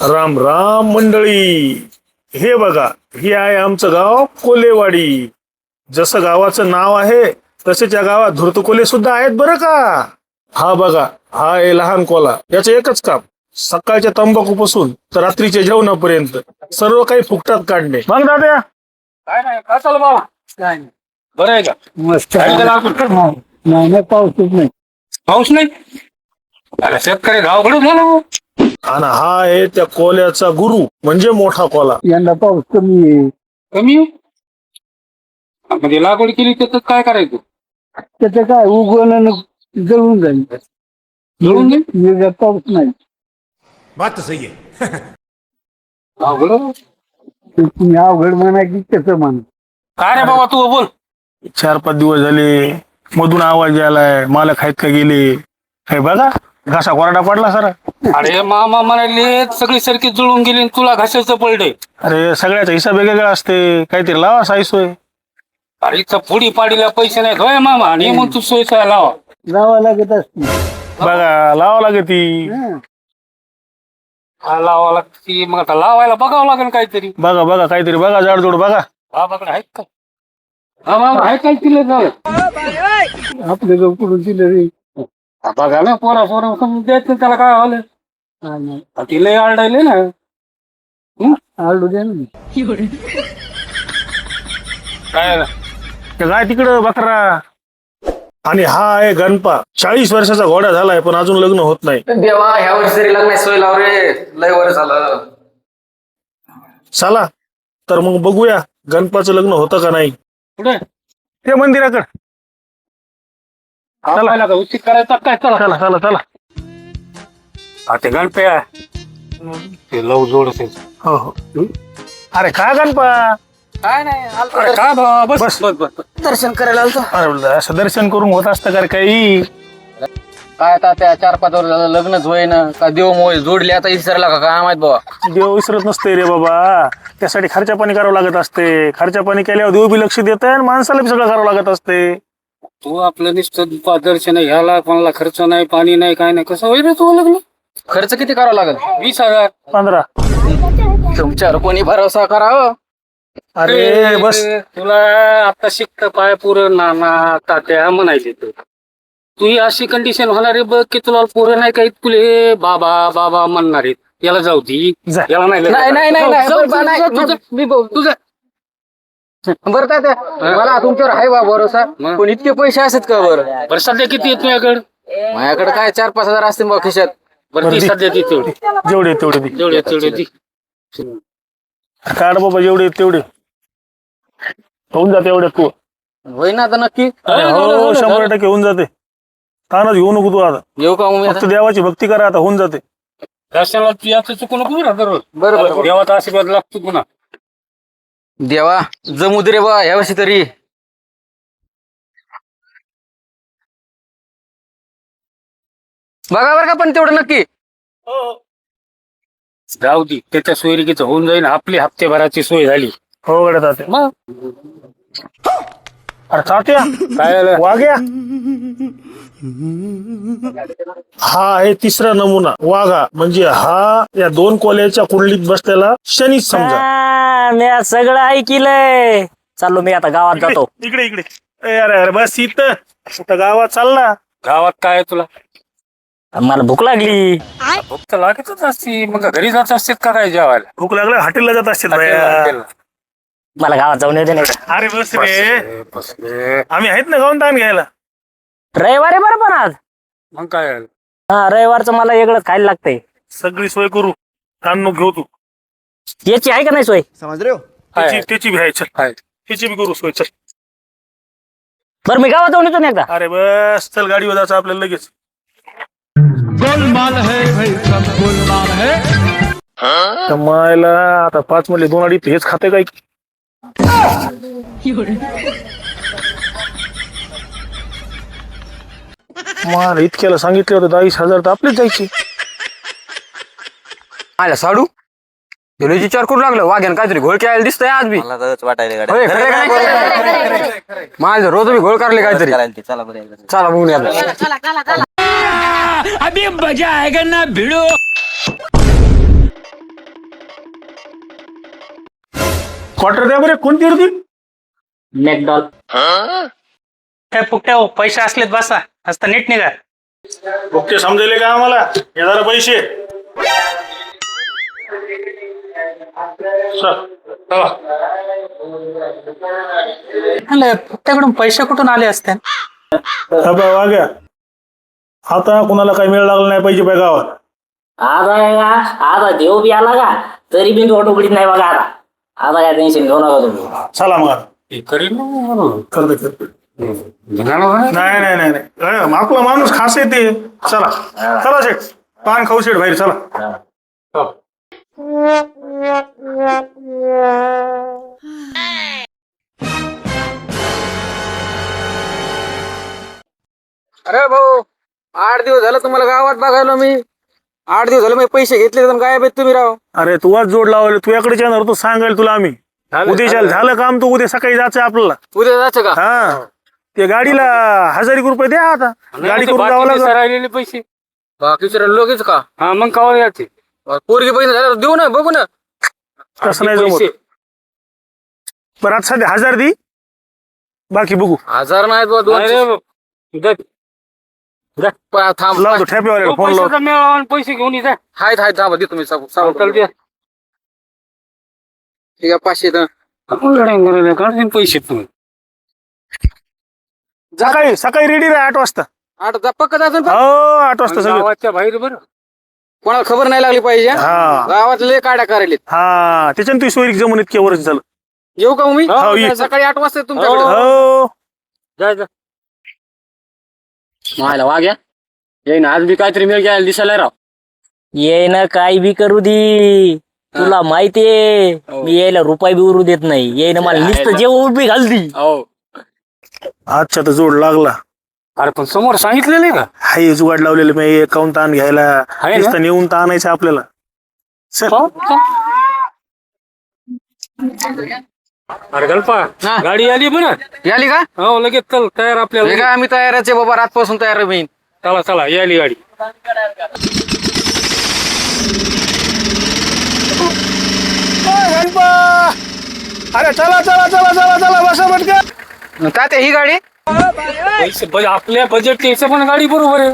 राम राम मंडळी. हे बघा, हे आहे आमचं गाव कोलेवाडी. जसं गावाचं नाव आहे तसेच या गावात धूर्तकोले सुद्धा आहेत बरं का. हा बघा, हा आहे लहान कोला. याचं एकच काम, सकाळच्या तंबाखूपासून तर रात्रीच्या जेवणापर्यंत सर्व काही फुकटात काढणे. मग दादा काय नाही का चालू बाबा काय नाही बरं आहे का मस्त काय झालं आपण? नाही पाऊसच नाही. पाऊस नाही अरे शेतकरी गावाकडे झाला आणि हा आहे त्या कोल्याचा गुरु म्हणजे मोठा कोला. यंदा पाऊस कमी आहे. कमी म्हणजे लागवड केली तर काय करायचं त्याचं काय उगवण जळून जाईल. जळून जाईल? निर्यात पाऊस नाही. बात तो सही है. अवघड ते तुम्ही अवघड म्हणा की त्याचं म्हणा. काय रे बाबा तू बोल 4-5 दिवस झाले मधून आवाज यायलाय, मला खायत का गेले. हे बघा, घासा कोरडा पडला सर. अरे मामा म्हणाले सगळी सरकी जुळून गेली आणि तुला घासायचं पडलंय. अरे सगळ्याचा हिसाब वेगवेगळा असते, काहीतरी लावा साई सोय. अरे इथं पुढी पाडीला पैसे नाहीत होय मामा आणि मग तू सोयीचा लावा लावा लागत असते. बघा, लावा लागे ती. हं. हा लावा लागती मग आता लावायला बघावं लागेल काहीतरी. बघा बघा काहीतरी बघा, जाडजोड बघा. बाबाकडे आहेत का हा मामा आहे काय तिला झालं आपल्या गावकडून दिलं रे. बघा ना पोरा समजून द्यायचं त्याला काय झालं हा ना. तिला आरडायले ना आलू दे ना. काय ते काय तिकडं बकरा. आणि हा आहे गणपा. 40 वर्षाचा घोडा झालाय पण अजून लग्न होत नाही. देवा ह्या वर्षी तरी लग्नाची सोय लाव रे, लय वर झालं. चला तर मग बघूया गणपाचं लग्न होतं का नाही. कुठे ते मंदिराकडे चला का उचित करायचा काय चला चला चला चला. हा ते गणपे ते लव जोड असेल हो हो. अरे काय गणपा. काय नाही अरे काय बाबा बस बस. बस बस दर्शन करायला आलतो. अरे असं दर्शन करून होत असतं का रे काही. काय आता त्या 4-5 वर्ष झालं लग्नच होईना का देव मोय जोडले आता विसरला का काय माहित बाबा. देव विसरत नसते रे बाबा. त्यासाठी खर्चा पाणी करावं लागत असते. खर्चा पाणी केल्यावर देव बी लक्ष देत आणि माणसाला बी सगळं करावं लागत असते. तू आपलं नुसतं दर्शन घ्यायला कोणाला खर्च नाही पाणी नाही काय नाही कसं होईल रे तू लग्न खर्च किती करावा लागेल? 20,000 15. तुमच्यावर कोणी भरोसा करावं. अरे बस. तुला आता शिकत पाय पुरं नाना तात्या म्हणायचे तू ही अशी कंडिशन होणार आहे बघ की तुला पुरं नाही काही तुले बाबा बाबा म्हणणार आहेत. याला जाऊ दी जा. याला नाही नाही नाही नाही नाही. जाऊ, बरं, जाऊ, नाही. जाऊ, मी तुझं बरं तात्या, मला तुमच्यावर आहे बा भरोसा, मग? पण इतके पैसे असतात का बरं? बरं सध्या किती येत तुझ्याकडे माझ्याकडे काय 4-5 हजार असतील बा खिशात. बरं ती सध्या ती तेवढी जेवढे तेवढे दे. तेवढे ती काढ बाबा जेवढे तेवढे होऊन जाते एवढे तू. होई ना आता नक्की. अरे हो 100% होऊन जाते. तानच घेऊ नको तू आता. येऊ का मग मी फक्त आता? देवाची भक्ती करा आता होऊन जाते. दर्शनाला तू याचं चुकू नको बरं दररोज बरं बरं. देवाचा आशीर्वाद लागतो पुन्हा देवा जमू दे रे बा यावर्षी तरी. बघा बरं का पण तेवढं नक्की. जाऊ दे त्याच्या सोयरिकीचं होऊन जाईल. आपली हप्तेभराची सोय झाली हो गड्या तात्या. मग अरे तात्या काय झालं वाघ्या. हा आहे तिसरा नमुना वाघा. म्हणजे हा या 2 कोल्याच्या कुंडलीत बसलेला शनीच समजा. मी आज सगळं ऐकलंय. चाललो मी आता गावात जातो. इकडे इकडे. अरे अरे बस इथं कुठं गावात चालला. गावात काय आहे तुला मला भूक लागली. भूक तर लागतच असती मग घरी जात असते का काय जेवायला भूक लागला हॉटेलला जात असतील हॉटेलला. मला गावात जाऊन येते नाही. अरे बस रे, बस रे. आम्ही आहेत ना गाऊन ताण घ्यायला. रविवारी बरं पण आज. मग काय झालं? हा रविवारचं मला वेगळंच खायला लागतंय. सगळी सोय करू. ताण नको घेऊ तू. याची आहे का नाही सोय? समझ रहे हो. आहे. त्याची बी आहे. चल आहे. त्याची बी करू सोय. चल बरं मी गावात जाऊन येतो ना एकदा. अरे बस चल गाडीवर जायचं आपल्याला लगेच. कमायला आता 5 म्हणले 2 अडीच हेच खाते काय. मला इतक्याला सांगितलं होतं 22,000 तर आपलेच जायचे. आला साडू गेलोची विचार करू लागलं वाघ्यान काहीतरी घोळ केला दिसतंय आज बी. मला तरच वाटायला होय, खरं काय? माझं रोज मी घोळ करले काहीतरी. चला बरं चला बघून या. क्वार्टर द्या बरे, कोणती होती? मॅकडॉल. काय फुकट्या हो, पैसे असलेत बसा असता नीट निघा. ओके समजेले का आम्हाला? हे जरा पैसे चल, चला. फुकट्याकडून पैसे कुठून आले असते? हा बा वाग्या, आता कोणाला काही मिळ लागलं नाही पाहिजे पाहिजे गावात. आता देव बी आला का तरी बी उघडीत नाही बघा. आता काय टेन्शन घेऊ नका तुम्ही. चला मग आता. करीन करते. नाही नाही नाही नाही, आपला माणूस खास येते. चला चला शेठ, पान खाऊ शेठ बाहेर, चला. अरे भाऊ, 8 दिवस झालं तुम्हाला गावात बघायला मी. 8 दिवस झाले मी पैसे घेतले तर गायब आहेत तुम्ही राव. अरे तुलाच जोड लावले, तू याकडे येणार तो सांगाल तुला आम्ही. उद्या झालं काम, तू उद्या सकाळी जायचं आपल्याला. उद्या जायचं का? हा, ते गाडीला 1000 रुपये द्या आता. गाडी करून जावं लागेल. राहिलेले पैसे बाकीचे लोकच का? हा मग कवा याचे पोरगी पैसे झाले देऊ ना, बघू ना. तसं नाही जमत. बरं आता सध्या 1000 दे, बाकी बघू. 1000 नाहीत बा, 200. थांब, लावतो ठेप्यावर फोन लावतो. पैसे घेऊन ये जा. हायत थांबा, दे तुम्ही सांगू. ठीक आहे, 500 तर. पैसे तुम्ही सकाळी सकाळी रेडी राहा 8 वाजता. 8 पक्क जायचं ना? हो 8 वाजता सगळं. गावाच्या बाहेर बरं. कोणाला खबर नाही लागली पाहिजे. हा गावात लय काड्या करायला. हा, त्याच्यानं तू सोयरीक जमून इतक्या वर्ष झालं. येऊ का मी? हो, ये. सकाळी 8 वाजता तुमच्याकडे. हो जा जा. मायला वाग्या येईन आज बी काहीतरी मिळ घ्यायला दिसायला राव. ये ना काही बी करू दे, तुला माहितीये मी यायला रुपये बी उरू देत नाही. ये ना मला नुसतं जेवण बी घाल दी. हो, अच्छा तर जोड लागला. अरे पण समोर सांगितलेलं का? हाय जुगाड लावलेलं मी अकाउंट ताण घ्यायला. आहे ना? नुसतं नेऊन तर आणायचं आपल्याला. चल. अरे गल्पा, हा. गाडी आली बरं. याली का? हो लगेच चल, तयार हे आपल्याला. काय आम्ही तयारच आहे बाबा, रातपासून तयार आहे. चला चला, याली गाडी. अरे चला चला चला चला चला, बसा पटकन. काय ते ही गाडी? पैसे आपल्या बजेटच्या हिशोबाने गाडी बरोबर आहे.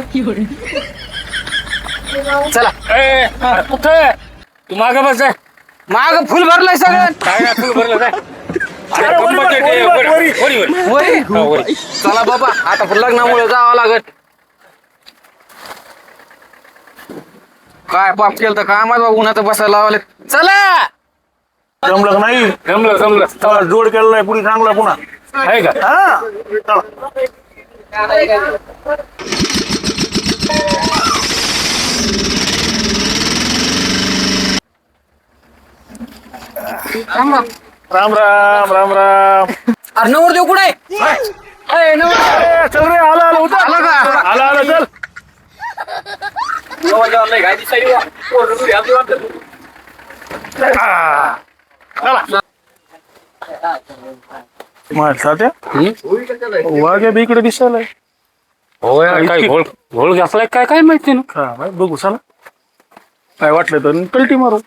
चला, अरे कुठे तू मागे बस जाय. माग फुल भरलंय सगळं. काय नाही, तू भरलं जाय. अरे अरे, वरी, budget आहे, वरी, वरी, वरी. वरी, वरी. वरी. हा, वरी. चला बाबा, आता लग्नामुळे जावं लागत. काय पाप केलं तर काय माहित बाबा, उन्हाचं बसायला लावले. चला. जमलं नाही. जमलं जमलं. चला, जोड केला नाही पुढे चांगला पुन्हा. आहे का? हा चला. राम राम राम राम. अरे नवरदेव कुठे आहे? अरे, चल रे, आला आला उतर. आला का? आला आला चल. हा. चला. माझ्या त्या वाघ्या बी इकडे दिसायला. हो यार, काय घोळ घोळ घातलाय काय काय माहिती ना. हा माहित, बघू चला. काय वाटलं तर कल्टी मारू.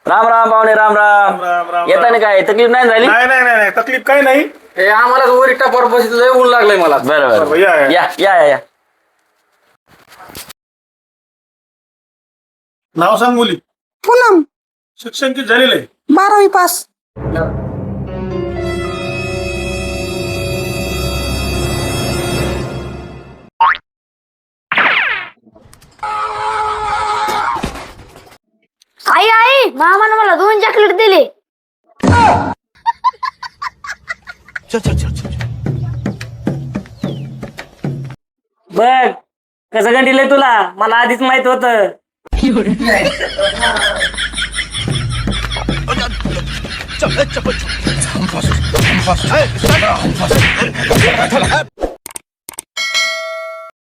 राम राम पाहुणे, राम राम. राम राम. येताना काय तकलीफ नाही झाली? नाही नाही नाही नाही, तकलीफ काही नाही. हे आम्हाला वरी टापावर बसलं, लय ऊन लागलंय मला. बरोबर. या, या. या या या या. नाव सांग मुली. पूनम, शिक्षण किती झालेलं आहे? 12वी पास. आई आई, मामाने मला 2 चॉकलेट दिले. बघ कसं गंडीलंय तुला, मला आधीच माहित होत.